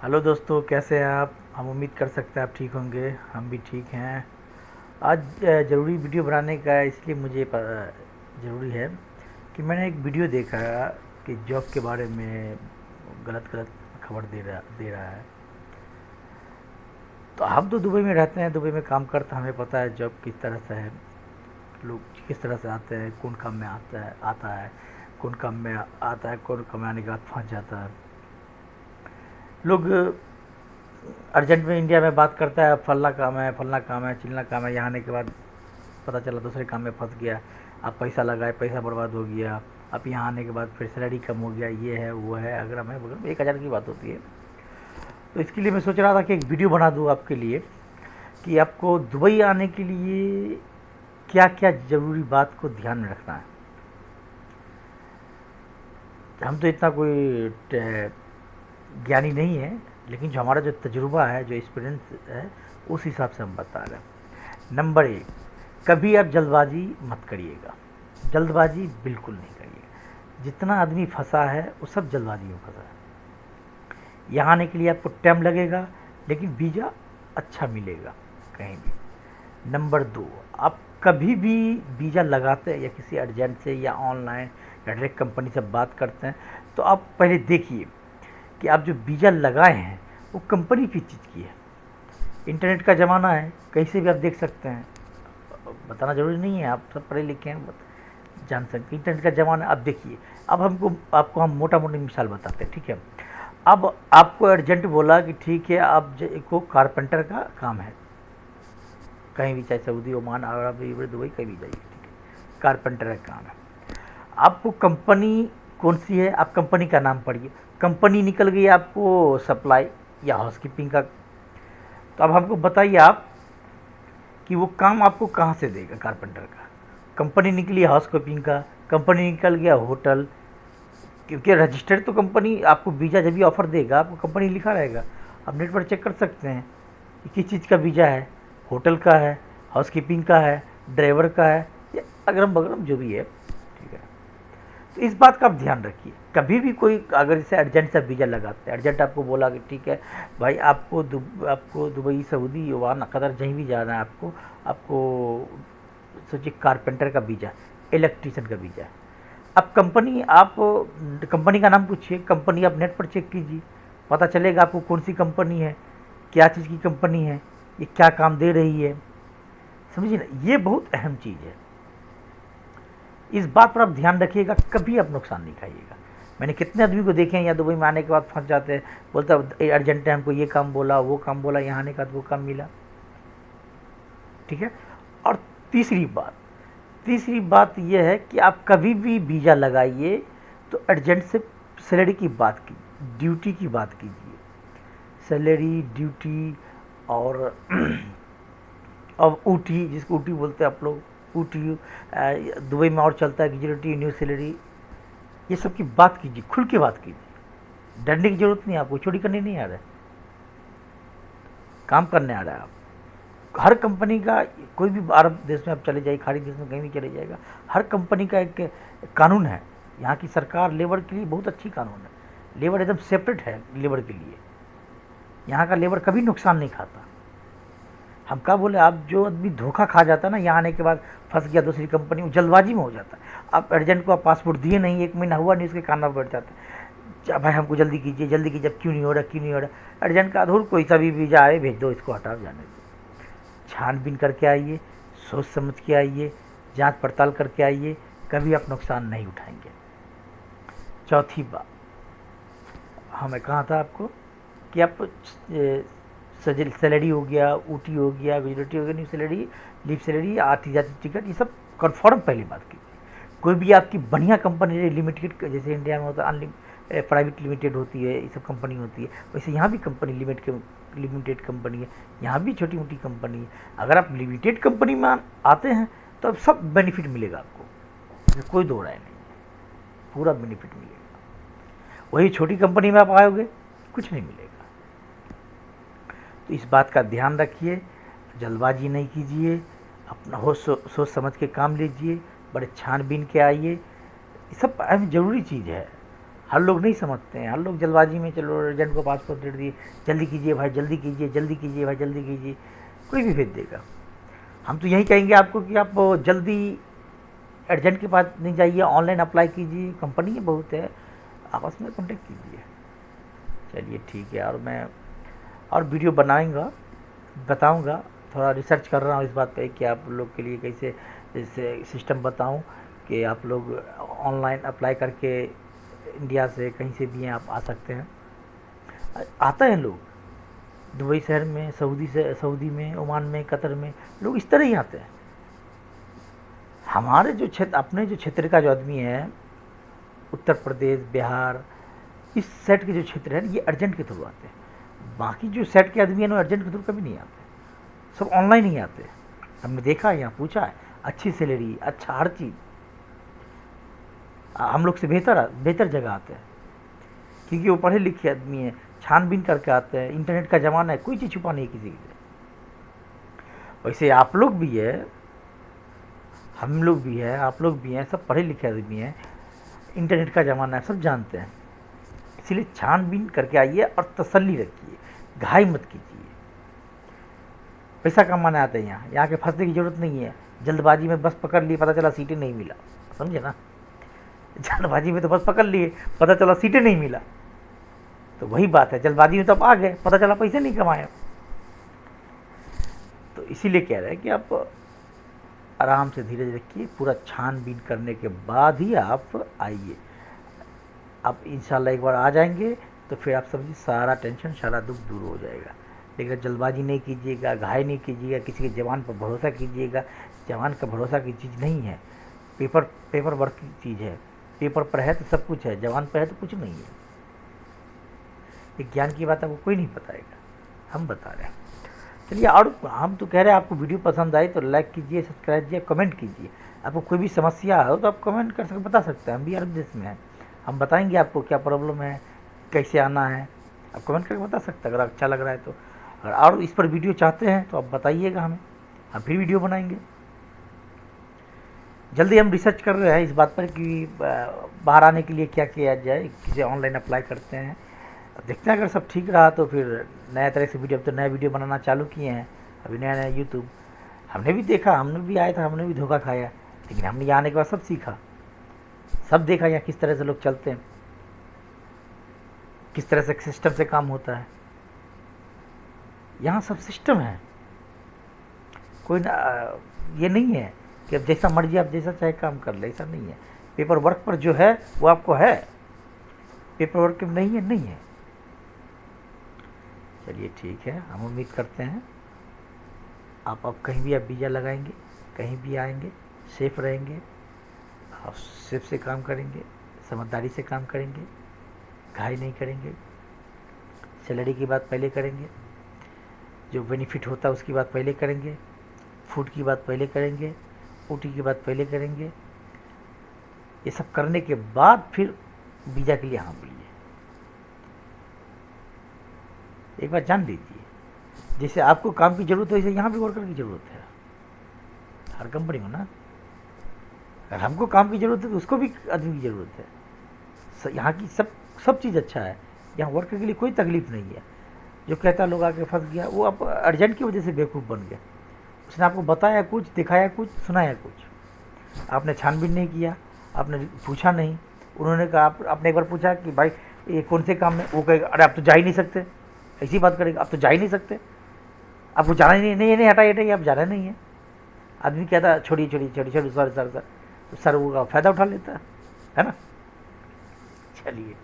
Hello दोस्तों, कैसे हैं आप। हम उम्मीद कर सकते हैं आप ठीक होंगे। हम भी ठीक हैं। आज ज़रूरी वीडियो बनाने का इसलिए मुझे ज़रूरी है कि मैंने एक वीडियो देखा कि जॉब के बारे में गलत गलत खबर दे रहा है। तो हम तो दुबई में रहते हैं, दुबई में काम करते हैं, हमें पता है जॉब किस तरह से है, लोग किस तरह से आते हैं, कौन काम में आता है, कौन काम में आता है, कौन काम में आने के बाद फंस जाता है। लोग अर्जेंट में इंडिया में बात करता है, फलना काम है, फलना काम है, चिलना काम है। यहाँ आने के बाद पता चला दूसरे काम में फंस गया। आप पैसा लगाए, पैसा बर्बाद हो गया। अब यहाँ आने के बाद फिर सैलरी कम हो गया, ये है वो है, अगरम है बगरम, 1,000 की बात होती है। तो इसके लिए मैं सोच रहा था कि एक वीडियो बना दूँ आपके लिए कि आपको दुबई आने के लिए क्या क्या ज़रूरी बात को ध्यान में रखना है। हम तो इतना कोई ज्ञानी नहीं है, लेकिन जो हमारा जो तजुर्बा है, जो एक्सपीरियंस है, उस हिसाब से हम बता रहे हैं। नंबर एक, कभी आप जल्दबाजी मत करिएगा। जल्दबाजी बिल्कुल नहीं करिएगा। जितना आदमी फंसा है वो सब जल्दबाजी में फंसा है। यहाँ आने के लिए आपको टाइम लगेगा, लेकिन वीज़ा अच्छा मिलेगा कहीं भी। नंबर दो, आप कभी भी वीज़ा लगाते हैं या किसी एजेंट से या ऑनलाइन या डायरेक्ट कंपनी से बात करते हैं, तो आप पहले देखिए कि आप जो वीज़ा लगाए हैं वो कंपनी किस चीज़ की है। इंटरनेट का ज़माना है, कहीं से भी आप देख सकते हैं। बताना ज़रूरी नहीं है, आप सब पढ़े लिखे हैं, जान सकते हैं। इंटरनेट का ज़माना है। अब देखिए, अब आपको हम मोटा मोटी मिसाल बताते हैं, ठीक है। अब आपको एजेंट बोला कि ठीक है, आप को कारपेंटर का काम है, कहीं भी, चाहे सऊदी, ओमान, अरब, दुबई, कहीं भी जाइए, ठीक है, कारपेंटर का काम है। आपको कंपनी कौन सी है, आप कंपनी का नाम पढ़िए। कंपनी निकल गई आपको सप्लाई या हाउसकीपिंग का। तो अब हमको बताइए आप कि वो काम आपको कहाँ से देगा कारपेंटर का। कंपनी निकली हाउसकीपिंग का, कंपनी निकल गया होटल, क्योंकि रजिस्टर्ड तो कंपनी आपको वीज़ा जब भी ऑफ़र देगा आपको कंपनी लिखा रहेगा। आप नेट पर चेक कर सकते हैं कि किस चीज़ का वीज़ा है, होटल का है, हाउसकीपिंग का है, ड्राइवर का है, या अगरम बगरम जो भी है, ठीक है। तो इस बात का आप ध्यान रखिए। कभी भी कोई अगर इसे अर्जेंट से वीज़ा लगाते हैं, अर्जेंट आपको बोला कि ठीक है भाई, आपको दुबई, सऊदी, ओमान, कतर, कहीं भी जाना है आपको आपको सोचिए कारपेंटर का वीज़ा, इलेक्ट्रीशियन का वीज़ा है। अब कंपनी का नाम पूछिए, कंपनी आप नेट पर चेक कीजिए, पता चलेगा आपको कौन सी कंपनी है, क्या चीज़ की कंपनी है, ये क्या काम दे रही है। समझिए ना, ये बहुत अहम चीज़ है। इस बात पर आप ध्यान रखिएगा, कभी आप नुकसान नहीं खाइएगा। मैंने कितने आदमी को देखे हैं यहाँ दुबई में आने के बाद फंस जाते हैं, बोलता है अर्जेंट है, हमको ये काम बोला, वो काम बोला, यहाँ आने के बाद वो काम मिला, ठीक है। और तीसरी बात यह है कि आप कभी भी वीज़ा लगाइए तो एजेंट से सैलरी की बात कीजिए, ड्यूटी की बात कीजिए। सैलरी, ड्यूटी और अब ऊटी, जिसको ऊटी बोलते हैं आप लोग, ऊटी दुबई में और चलता है, ग्रेजुटी, न्यू सैलरी, ये सब की बात कीजिए, खुल के बात कीजिए। डरने की जरूरत नहीं है, आपको चोरी करने नहीं आ रहा है, काम करने आ रहा है आप। हर कंपनी का, कोई भी अरब देश में आप चले जाइए, खाड़ी देश में कहीं भी चले जाएगा, हर कंपनी का एक कानून है। यहाँ की सरकार लेबर के लिए बहुत अच्छी कानून है। लेबर एकदम सेपरेट है लेबर के लिए। यहाँ का लेबर कभी नुकसान नहीं खाता। हम क्या बोले, आप जो आदमी धोखा खा जाता है ना, यहाँ आने के बाद फंस गया दूसरी कंपनी में, जल्दबाजी में हो जाता है। आप एजेंट को आप पासपोर्ट दिए नहीं, 1 महीना हुआ नहीं, उसके कान में बैठ जाता है, भाई हमको जल्दी कीजिए, जल्दी कीजिए, अब क्यों नहीं हो रहा, क्यों नहीं हो रहा। एजेंट का अधूर कोई सा भी वीज़ा आए, भेज दो, इसको हटाओ, जाने दो। छानबीन करके आइए, सोच समझ के आइए, जांच पड़ताल करके आइए, कभी आप नुकसान नहीं उठाएंगे। चौथी बात, हमें कहा था आपको कि आप सैलरी हो गया, ऊटी हो गया, ग्रेजुटी हो गया, न्यू सैलरी, लीव सैलरी, आती जाती टिकट, ये सब कन्फर्म पहली बात कीजिए। कोई भी आपकी बढ़िया कंपनी लिमिटेड, जैसे इंडिया में होता है प्राइवेट लिमिटेड होती है, ये सब कंपनी होती है, वैसे यहाँ भी कंपनी लिमिटेड कंपनी है, यहाँ भी छोटी मोटी कंपनी है। अगर आप लिमिटेड कंपनी में आते हैं तो अब सब बेनिफिट मिलेगा आपको, इसमें कोई दो राय नहीं है, पूरा बेनिफिट मिलेगा। वही छोटी कंपनी में आप आओगे, कुछ नहीं मिलेगा। तो इस बात का ध्यान रखिए, जल्दबाजी नहीं कीजिए, अपना सोच समझ के काम लीजिए, बड़े छानबीन के आइए। ये सब अहम ज़रूरी चीज़ है। हर लोग नहीं समझते हैं, हर लोग जल्दबाजी में चलो एजेंट को पासपोर्ट दे दिए, जल्दी कीजिए भाई, जल्दी कीजिए, जल्दी कीजिए भाई, जल्दी कीजिए, कोई भी भेज देगा। हम तो यही कहेंगे आपको कि आप जल्दी एजेंट के पास नहीं जाइए, ऑनलाइन अप्लाई कीजिए, कंपनी है बहुत है, आपस में कॉन्टेक्ट कीजिए। चलिए ठीक है, और मैं और वीडियो बनाऊंगा, बताऊंगा, थोड़ा रिसर्च कर रहा हूँ इस बात पे कि आप लोग के लिए कैसे जैसे सिस्टम बताऊं कि आप लोग ऑनलाइन अप्लाई करके इंडिया से कहीं से भी आप आ सकते हैं। आता है लोग दुबई शहर में, सऊदी में, ओमान में, कतर में, लोग इस तरह ही आते हैं। हमारे जो क्षेत्र, अपने जो क्षेत्र का जो आदमी है, उत्तर प्रदेश, बिहार, इस सेट के जो क्षेत्र है ये अर्जेंट के थ्रू आते हैं। बाकी जो सेट के आदमी है ना अर्जेंट के थ्रू कभी नहीं आते, सब ऑनलाइन ही आते हैं। हमने देखा है, यहाँ पूछा है, अच्छी सैलरी, अच्छा हर चीज़, हम लोग से बेहतर जगह आते हैं, क्योंकि वो पढ़े लिखे आदमी है, छानबीन करके आते हैं। इंटरनेट का ज़माना है, कोई चीज़ छुपा नहीं है किसी से। वैसे आप लोग भी है, हम लोग भी है, आप लोग भी हैं, सब पढ़े लिखे आदमी हैं, इंटरनेट का ज़माना है, सब जानते हैं। इसलिए छानबीन करके आइए और तसल्ली रखिए, घाई मत कीजिए। पैसा कमाने आते हैं यहाँ के फंसने की ज़रूरत नहीं है। जल्दबाजी में बस पकड़ लिए, पता चला सीटें नहीं मिला, समझे ना। जल्दबाजी में तो बस पकड़ लिए, पता चला सीटें नहीं मिला, तो वही बात है, जल्दबाजी में तो आप आ गए, पता चला पैसे नहीं कमाए। तो इसीलिए कह रहे हैं कि आप आराम से धीरे रखिए, पूरा छानबीन करने के बाद ही आप आइए। आप इंशाल्लाह एक बार आ जाएंगे तो फिर आप समझिए सारा टेंशन, सारा दुख दूर हो जाएगा। लेकिन जल्दबाजी नहीं कीजिएगा, घाई नहीं कीजिएगा, किसी के जवान पर भरोसा कीजिएगा। जवान का भरोसा की चीज़ नहीं है, पेपर वर्क की चीज़ है। पेपर पर है तो सब कुछ है, जवान पर है तो कुछ नहीं है। ये ज्ञान की बात आपको कोई नहीं बताएगा, हम बता रहे हैं। चलिए, और हम तो कह रहे हैं आपको वीडियो पसंद आई तो लाइक कीजिए, सब्सक्राइब कीजिए, कमेंट कीजिए। आपको कोई भी समस्या हो तो आप कमेंट कर सकते, बता सकते हैं। हम भी अरब देश में हैं, हम बताएंगे आपको क्या प्रॉब्लम है, कैसे आना है, आप कमेंट करके बता सकते हैं। अगर अच्छा लग रहा है तो, अगर और इस पर वीडियो चाहते हैं तो आप बताइएगा हमें, हम फिर वीडियो बनाएंगे। जल्दी हम रिसर्च कर रहे हैं इस बात पर कि बाहर आने के लिए क्या किया जाए, किसे ऑनलाइन अप्लाई करते हैं। देखते हैं, अगर सब ठीक रहा तो फिर नया तरह से वीडियो, अब तो नया वीडियो बनाना चालू किए हैं, अभी नया यूट्यूब। हमने भी देखा, हमने भी आया था, हमने भी धोखा खाया, लेकिन हमने यहाँ आने के बाद सब सीखा, सब देखा यहाँ किस तरह से लोग चलते हैं, किस तरह से सिस्टम से काम होता है। यहाँ सब सिस्टम है, कोई ना, ये नहीं है कि अब जैसा मर्जी आप जैसा चाहे काम कर ले, ऐसा नहीं है। पेपर वर्क पर जो है वो आपको है, पेपर वर्क नहीं है, नहीं है। चलिए ठीक है, हम उम्मीद करते हैं आप अब कहीं भी आप वीज़ा लगाएंगे, कहीं भी आएंगे, सेफ रहेंगे, आप सेफ से काम करेंगे, समझदारी से काम करेंगे, घाई नहीं करेंगे, सैलरी की बात पहले करेंगे, जो बेनिफिट होता है उसकी बात पहले करेंगे, फूड की बात पहले करेंगे, ओटी की बात पहले करेंगे। ये सब करने के बाद फिर वीज़ा के लिए हाँ बोलिए। एक बात जान लीजिए, जैसे आपको काम की ज़रूरत है वैसे यहाँ भी वर्कर की ज़रूरत है, हर कंपनी में ना। अगर हमको काम की ज़रूरत है तो उसको भी आदमी की ज़रूरत है। यहाँ की सब चीज़ अच्छा है, यहाँ वर्कर के लिए कोई तकलीफ़ नहीं है। जो कहता लोग आके फंस गया, वो आप अर्जेंट की वजह से बेवकूफ़ बन गया। उसने आपको बताया कुछ, दिखाया कुछ, सुनाया कुछ, आपने छानबीन नहीं किया, आपने पूछा नहीं। उन्होंने कहा, आपने एक बार पूछा कि भाई ये कौन से काम में, वो कहेगा अरे आप तो जा ही नहीं सकते, ऐसी बात करेगा, आप तो जा ही नहीं सकते, आपको जाना ही नहीं, हटाइए, आप जाना नहीं है। आदमी कहता है छोड़िए सर, तो सर वो फ़ायदा उठा लेता है ना। चलिए।